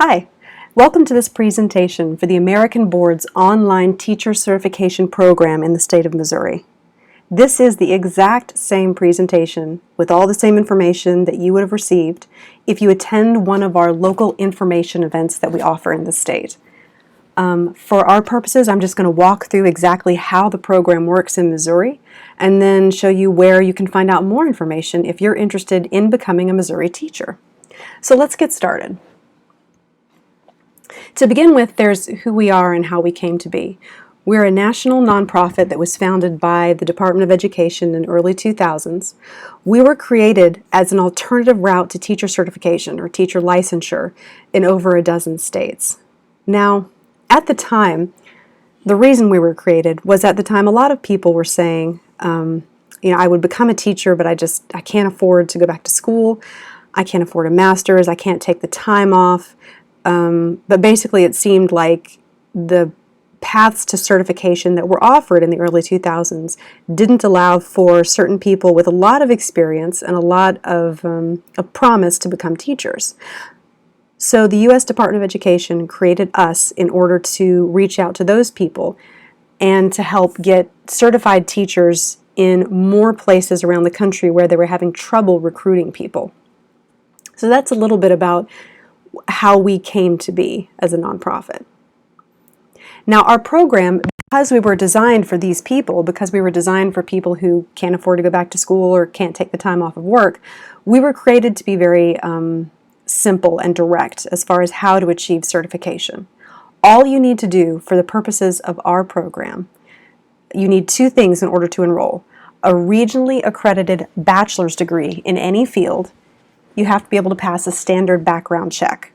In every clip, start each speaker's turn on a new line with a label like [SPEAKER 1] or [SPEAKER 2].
[SPEAKER 1] Hi, welcome to this presentation for the American Board's online teacher certification program in the state of Missouri. This is the exact same presentation with all the same information that you would have received if you attend one of our local information events that we offer in the state. For our purposes, I'm just going to walk through exactly how the program works in Missouri and then show you where you can find out more information if you're interested in becoming a Missouri teacher. So let's get started. To begin with, there's who we are and how we came to be. We're a national nonprofit that was founded by the Department of Education in the early 2000s. We were created as an alternative route to teacher certification or teacher licensure in over a dozen states. Now, at the time, the reason we were created was at the time a lot of people were saying, I would become a teacher, but I can't afford to go back to school. I can't afford a master's. I can't take the time off. But basically it seemed like the paths to certification that were offered in the early 2000s didn't allow for certain people with a lot of experience and a lot of promise to become teachers. So the U.S. Department of Education created us in order to reach out to those people and to help get certified teachers in more places around the country where they were having trouble recruiting people. So that's a little bit about how we came to be as a nonprofit. Now our program, because we were designed for these people, because we were designed for people who can't afford to go back to school or can't take the time off of work, we were created to be very simple and direct as far as how to achieve certification. All you need to do for the purposes of our program, you need two things in order to enroll. A regionally accredited bachelor's degree in any field. You have to be able to pass a standard background check.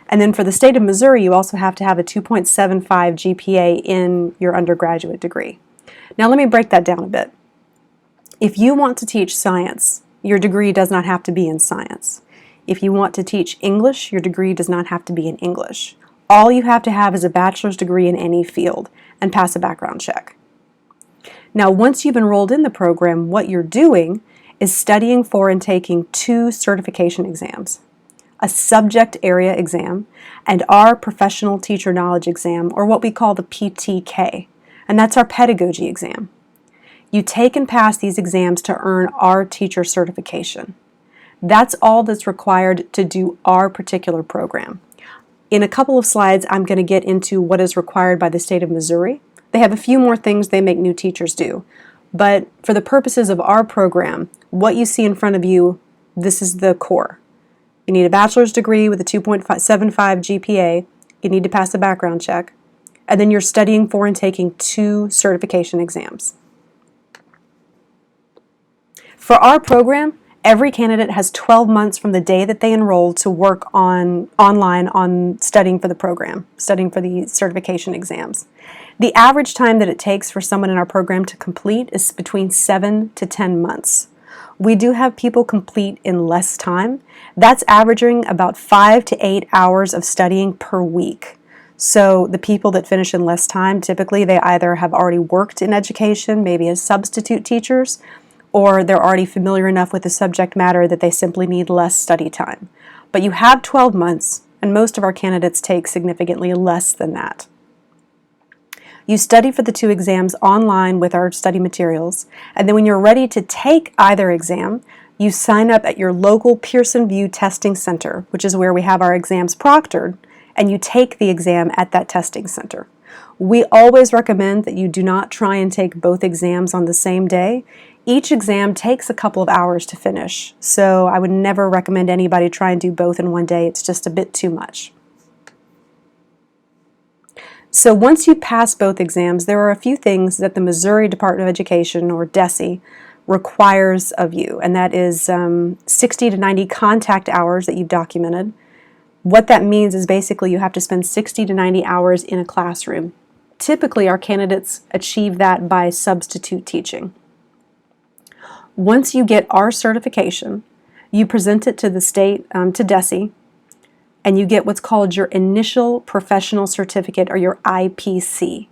[SPEAKER 1] And then for the state of Missouri, you also have to have a 2.75 GPA in your undergraduate degree. Now let me break that down a bit. If you want to teach science, your degree does not have to be in science. If you want to teach English, your degree does not have to be in English. All you have to have is a bachelor's degree in any field and pass a background check. Now once you've enrolled in the program, what you're doing is studying for and taking two certification exams, a subject area exam and our professional teacher knowledge exam, or what we call the PTK, and that's our pedagogy exam. You take and pass these exams to earn our teacher certification. That's all that's required to do our particular program. In a couple of slides, I'm going to get into what is required by the state of Missouri. They have a few more things they make new teachers do. But for the purposes of our program, what you see in front of you, this is the core. You need a bachelor's degree with a 2.75 GPA. You need to pass a background check. And then you're studying for and taking two certification exams. For our program, every candidate has 12 months from the day that they enrolled to work online on studying for the program, studying for the certification exams. The average time that it takes for someone in our program to complete is between 7 to 10 months. We do have people complete in less time. That's averaging about 5 to 8 hours of studying per week. So the people that finish in less time, typically they either have already worked in education, maybe as substitute teachers, or they're already familiar enough with the subject matter that they simply need less study time. But you have 12 months, and most of our candidates take significantly less than that. You study for the two exams online with our study materials, and then when you're ready to take either exam, you sign up at your local Pearson VUE testing center, which is where we have our exams proctored, and you take the exam at that testing center. We always recommend that you do not try and take both exams on the same day. Each exam takes a couple of hours to finish, so I would never recommend anybody try and do both in one day. It's just a bit too much. So once you pass both exams, there are a few things that the Missouri Department of Education, or DESE, requires of you, and that is 60 to 90 contact hours that you've documented. What that means is basically you have to spend 60 to 90 hours in a classroom. Typically, our candidates achieve that by substitute teaching. Once you get our certification, you present it to the state, to DESE, and you get what's called your Initial Professional Certificate, or your IPC.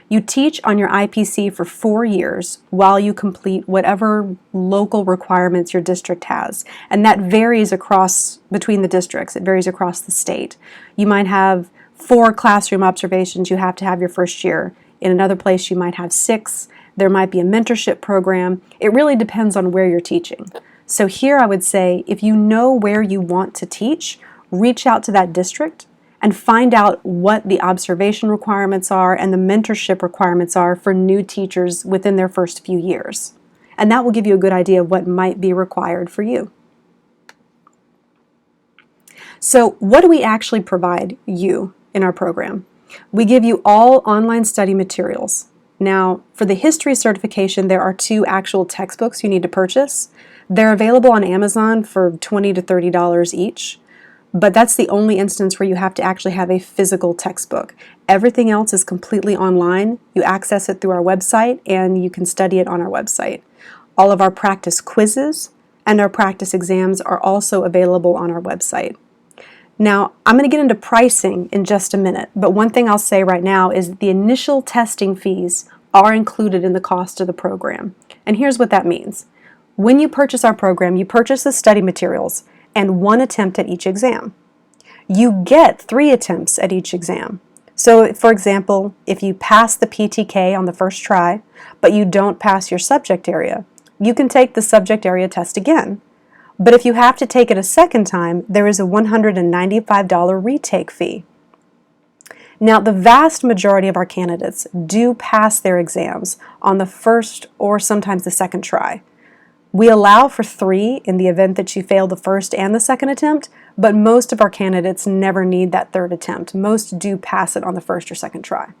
[SPEAKER 1] You teach on your IPC for 4 years while you complete whatever local requirements your district has. And that varies between the districts. It varies across the state. You might have 4 classroom observations you have to have your first year. In another place, you might have 6. There might be a mentorship program. It really depends on where you're teaching. So here I would say, if you know where you want to teach, reach out to that district and find out what the observation requirements are and the mentorship requirements are for new teachers within their first few years. And that will give you a good idea of what might be required for you. So what do we actually provide you in our program? We give you all online study materials. Now, for the history certification, there are 2 actual textbooks you need to purchase. They're available on Amazon for $20 to $30 each. But that's the only instance where you have to actually have a physical textbook. Everything else is completely online. You access it through our website and you can study it on our website. All of our practice quizzes and our practice exams are also available on our website. Now, I'm going to get into pricing in just a minute, but one thing I'll say right now is that the initial testing fees are included in the cost of the program. And here's what that means. When you purchase our program, you purchase the study materials and 1 attempt at each exam. You get 3 attempts at each exam. So, for example, if you pass the PTK on the first try, but you don't pass your subject area, you can take the subject area test again. But if you have to take it a second time, there is a $195 retake fee. Now, the vast majority of our candidates do pass their exams on the first or sometimes the second try. We allow for 3 in the event that you fail the first and the second attempt, but most of our candidates never need that 3rd attempt. Most do pass it on the first or second try.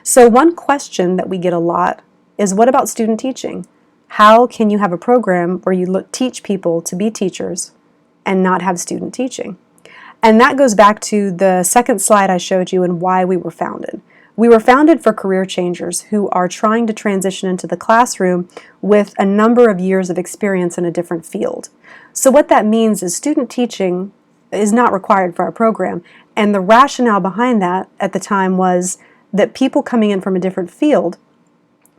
[SPEAKER 1] So one question that we get a lot is, what about student teaching? How can you have a program where you teach people to be teachers and not have student teaching? And that goes back to the second slide I showed you and why we were founded. We were founded for career changers who are trying to transition into the classroom with a number of years of experience in a different field. So what that means is student teaching is not required for our program. And the rationale behind that at the time was that people coming in from a different field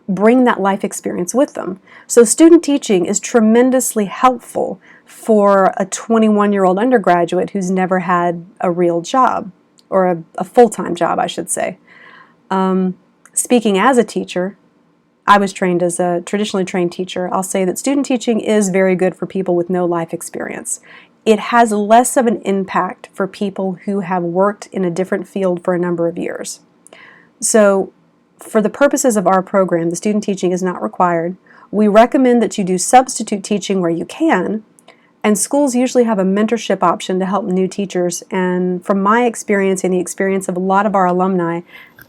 [SPEAKER 1] bring that life experience with them. So student teaching is tremendously helpful for a 21-year-old undergraduate who's never had a real job, or a full-time job, I should say. Speaking as a teacher, I was trained as a traditionally trained teacher. I'll say that student teaching is very good for people with no life experience. It has less of an impact for people who have worked in a different field for a number of years. So for the purposes of our program, the student teaching is not required. We recommend that you do substitute teaching where you can, and schools usually have a mentorship option to help new teachers. And from my experience and the experience of a lot of our alumni,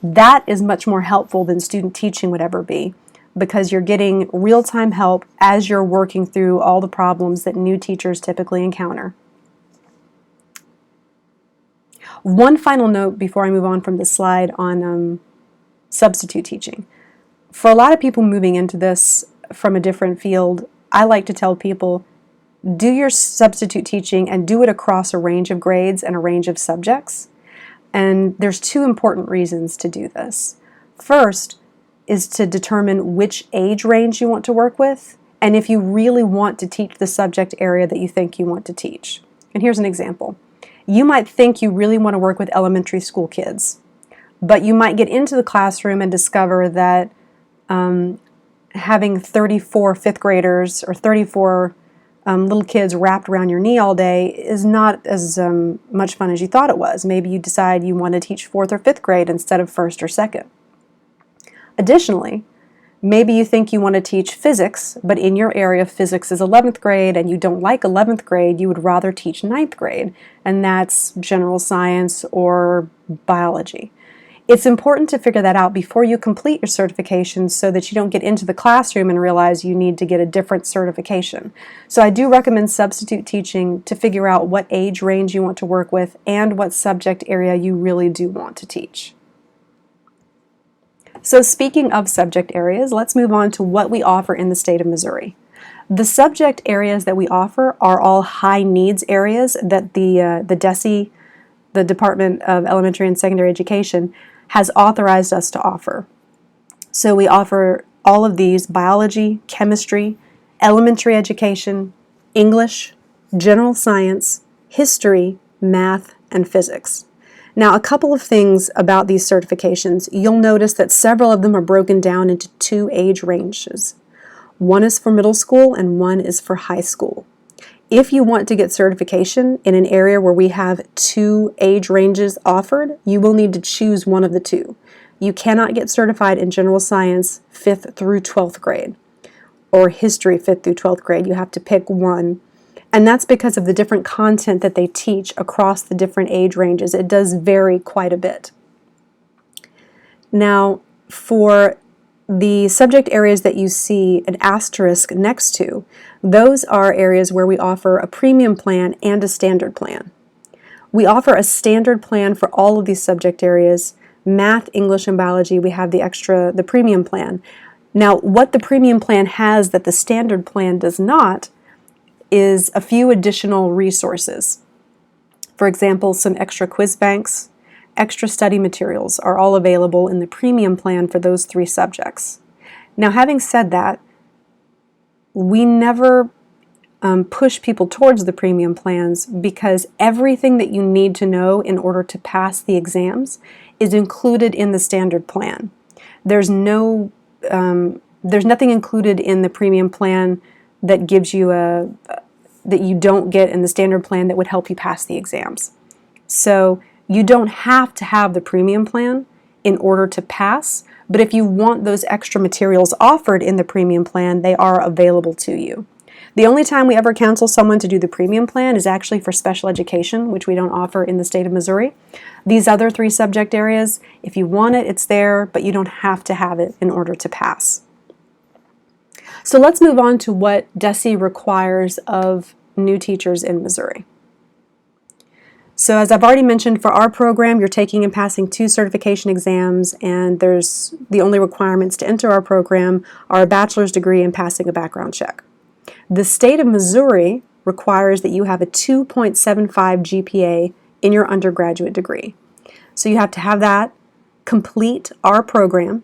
[SPEAKER 1] that is much more helpful than student teaching would ever be, because you're getting real-time help as you're working through all the problems that new teachers typically encounter. One final note before I move on from this slide on substitute teaching. For a lot of people moving into this from a different field, I like to tell people, do your substitute teaching and do it across a range of grades and a range of subjects. And there's 2 important reasons to do this. First is to determine which age range you want to work with, and if you really want to teach the subject area that you think you want to teach. And here's an example. You might think you really want to work with elementary school kids, but you might get into the classroom and discover that having 34 5th graders or 34 little kids wrapped around your knee all day is not as much fun as you thought it was. Maybe you decide you want to teach 4th or 5th grade instead of 1st or 2nd. Additionally, maybe you think you want to teach physics, but in your area physics is 11th grade and you don't like 11th grade, you would rather teach 9th grade, and that's general science or biology. It's important to figure that out before you complete your certification so that you don't get into the classroom and realize you need to get a different certification. So I do recommend substitute teaching to figure out what age range you want to work with and what subject area you really do want to teach. So speaking of subject areas, let's move on to what we offer in the state of Missouri. The subject areas that we offer are all high needs areas that the the Department of Elementary and Secondary Education has authorized us to offer. So we offer all of these: biology, chemistry, elementary education, English, general science, history, math, and physics. Now, a couple of things about these certifications. You'll notice that several of them are broken down into 2 age ranges. One is for middle school and one is for high school. If you want to get certification in an area where we have 2 age ranges offered, you will need to choose one of the 2. You cannot get certified in general science 5th through 12th grade or history 5th through 12th grade. You have to pick one. And that's because of the different content that they teach across the different age ranges. It does vary quite a bit. Now, for the subject areas that you see an asterisk next to, those are areas where we offer a premium plan and a standard plan. We offer a standard plan for all of these subject areas. Math, English, and biology, we have the premium plan. Now, what the premium plan has that the standard plan does not is a few additional resources. For example, some extra quiz banks, extra study materials are all available in the premium plan for those 3 subjects. Now, having said that, we never push people towards the premium plans because everything that you need to know in order to pass the exams is included in the standard plan. There's nothing included in the premium plan that gives you that you don't get in the standard plan that would help you pass the exams. So you don't have to have the premium plan in order to pass, but if you want those extra materials offered in the premium plan, they are available to you. The only time we ever counsel someone to do the premium plan is actually for special education, which we don't offer in the state of Missouri. These other 3 subject areas, if you want it, it's there, but you don't have to have it in order to pass. So let's move on to what DESE requires of new teachers in Missouri. So as I've already mentioned, for our program, you're taking and passing 2 certification exams, and the only requirements to enter our program are a bachelor's degree and passing a background check. The state of Missouri requires that you have a 2.75 GPA in your undergraduate degree. So you have to have that, complete our program,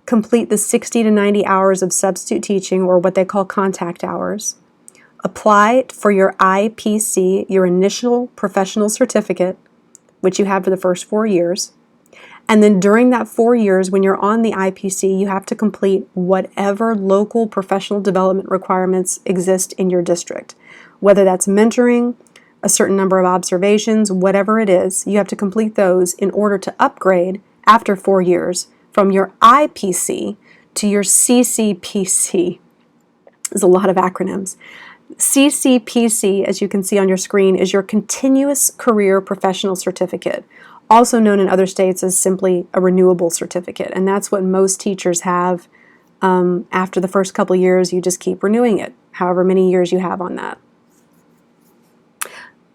[SPEAKER 1] complete the 60 to 90 hours of substitute teaching, or what they call contact hours, apply for your IPC, your initial professional certificate, which you have for the first 4 years, and then during that 4 years, when you're on the IPC, you have to complete whatever local professional development requirements exist in your district. Whether that's mentoring, a certain number of observations, whatever it is, you have to complete those in order to upgrade after 4 years from your IPC to your CCPC. There's a lot of acronyms. CCPC, as you can see on your screen, is your Continuous Career Professional Certificate, also known in other states as simply a renewable certificate. And that's what most teachers have. After the first couple years, you just keep renewing it, however many years you have on that.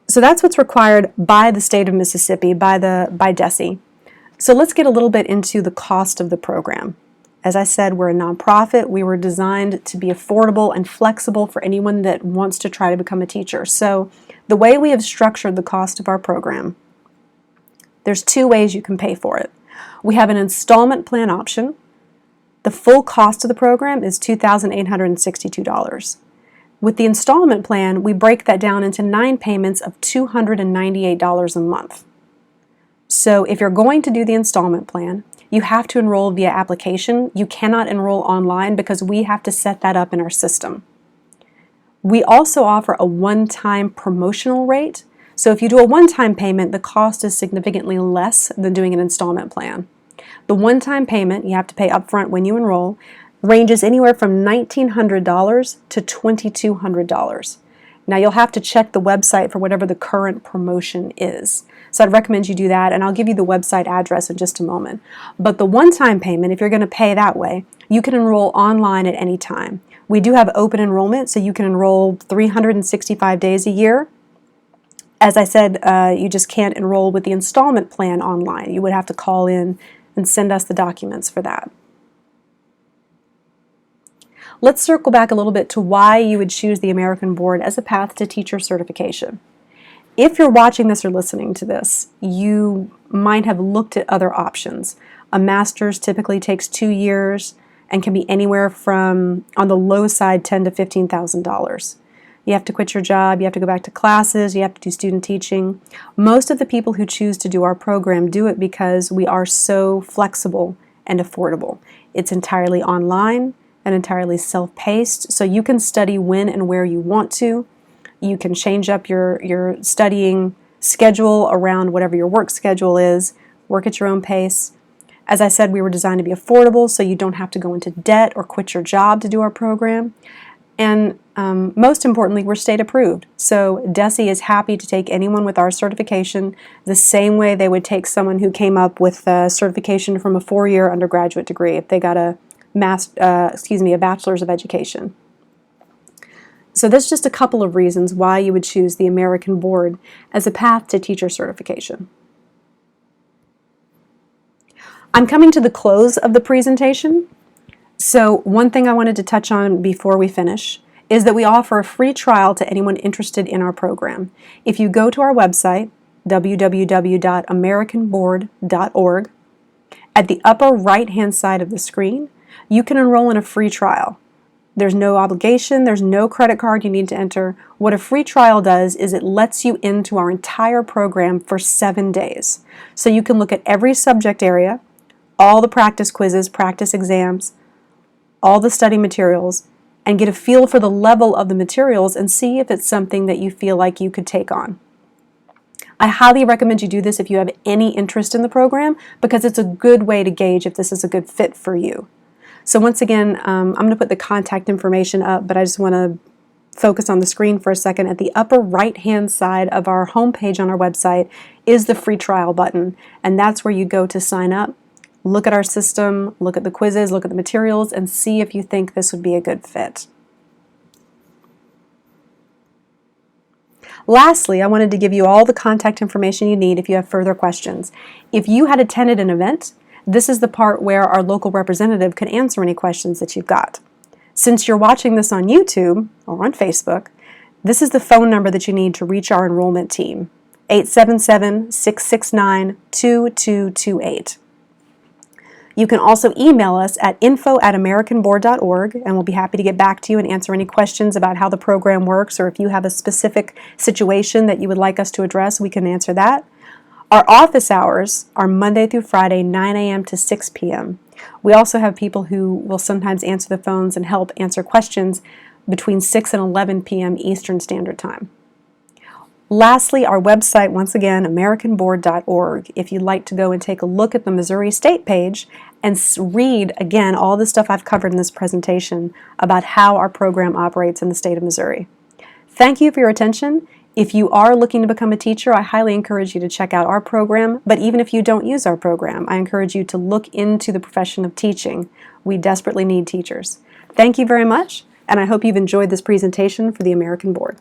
[SPEAKER 1] So that's what's required by the state of Mississippi, by DESE. So let's get a little bit into the cost of the program. As I said, we're a nonprofit. We were designed to be affordable and flexible for anyone that wants to try to become a teacher. So the way we have structured the cost of our program, there's 2 ways you can pay for it. We have an installment plan option. The full cost of the program is $2,862. With the installment plan, we break that down into 9 payments of $298 a month. So if you're going to do the installment plan, you have to enroll via application. You cannot enroll online because we have to set that up in our system. We also offer a one-time promotional rate. So if you do a one-time payment, the cost is significantly less than doing an installment plan. The one-time payment you have to pay upfront when you enroll ranges anywhere from $1,900 to $2,200. Now you'll have to check the website for whatever the current promotion is. So I'd recommend you do that, and I'll give you the website address in just a moment. But the one-time payment, if you're going to pay that way, you can enroll online at any time. We do have open enrollment, so you can enroll 365 days a year. As I said, you just can't enroll with the installment plan online. You would have to call in and send us the documents for that. Let's circle back a little bit to why you would choose the American Board as a path to teacher certification. If you're watching this or listening to this, you might have looked at other options. A master's typically takes 2 years and can be anywhere from, on the low side, $10,000 to $15,000. You have to quit your job, you have to go back to classes, you have to do student teaching. Most of the people who choose to do our program do it because we are so flexible and affordable. It's entirely online and entirely self-paced, so you can study when and where you want to. You can change up your studying schedule around whatever your work schedule is, work at your own pace. As I said, we were designed to be affordable, so you don't have to go into debt or quit your job to do our program. And most importantly, we're state approved. So DESE is happy to take anyone with our certification the same way they would take someone who came up with a certification from a 4-year undergraduate degree if they got a bachelor's of education. So that's just a couple of reasons why you would choose the American Board as a path to teacher certification. I'm coming to the close of the presentation. So one thing I wanted to touch on before we finish is that we offer a free trial to anyone interested in our program. If you go to our website, www.americanboard.org, at the upper right-hand side of the screen, you can enroll in a free trial. There's no obligation, there's no credit card you need to enter. What a free trial does is it lets you into our entire program for 7 days. So you can look at every subject area, all the practice quizzes, practice exams, all the study materials, and get a feel for the level of the materials and see if it's something that you feel like you could take on. I highly recommend you do this if you have any interest in the program because it's a good way to gauge if this is a good fit for you. So once again, I'm going to put the contact information up, but I just want to focus on the screen for a second. At the upper right-hand side of our homepage on our website is the free trial button, and that's where you go to sign up. Look at our system, look at the quizzes, look at the materials, and see if you think this would be a good fit. Lastly, I wanted to give you all the contact information you need if you have further questions. If you had attended an event, this is the part where our local representative could answer any questions that you've got. Since you're watching this on YouTube or on Facebook, this is the phone number that you need to reach our enrollment team, 877-669-2228. You can also email us at info@americanboard.org, and we'll be happy to get back to you and answer any questions about how the program works, or if you have a specific situation that you would like us to address, we can answer that. Our office hours are Monday through Friday, 9 a.m. to 6 p.m. We also have people who will sometimes answer the phones and help answer questions between 6 and 11 p.m. Eastern Standard Time. Lastly, our website, once again, AmericanBoard.org. If you'd like to go and take a look at the Missouri State page and read, again, all the stuff I've covered in this presentation about how our program operates in the state of Missouri. Thank you for your attention. If you are looking to become a teacher, I highly encourage you to check out our program, but even if you don't use our program, I encourage you to look into the profession of teaching. We desperately need teachers. Thank you very much, and I hope you've enjoyed this presentation for the American Board.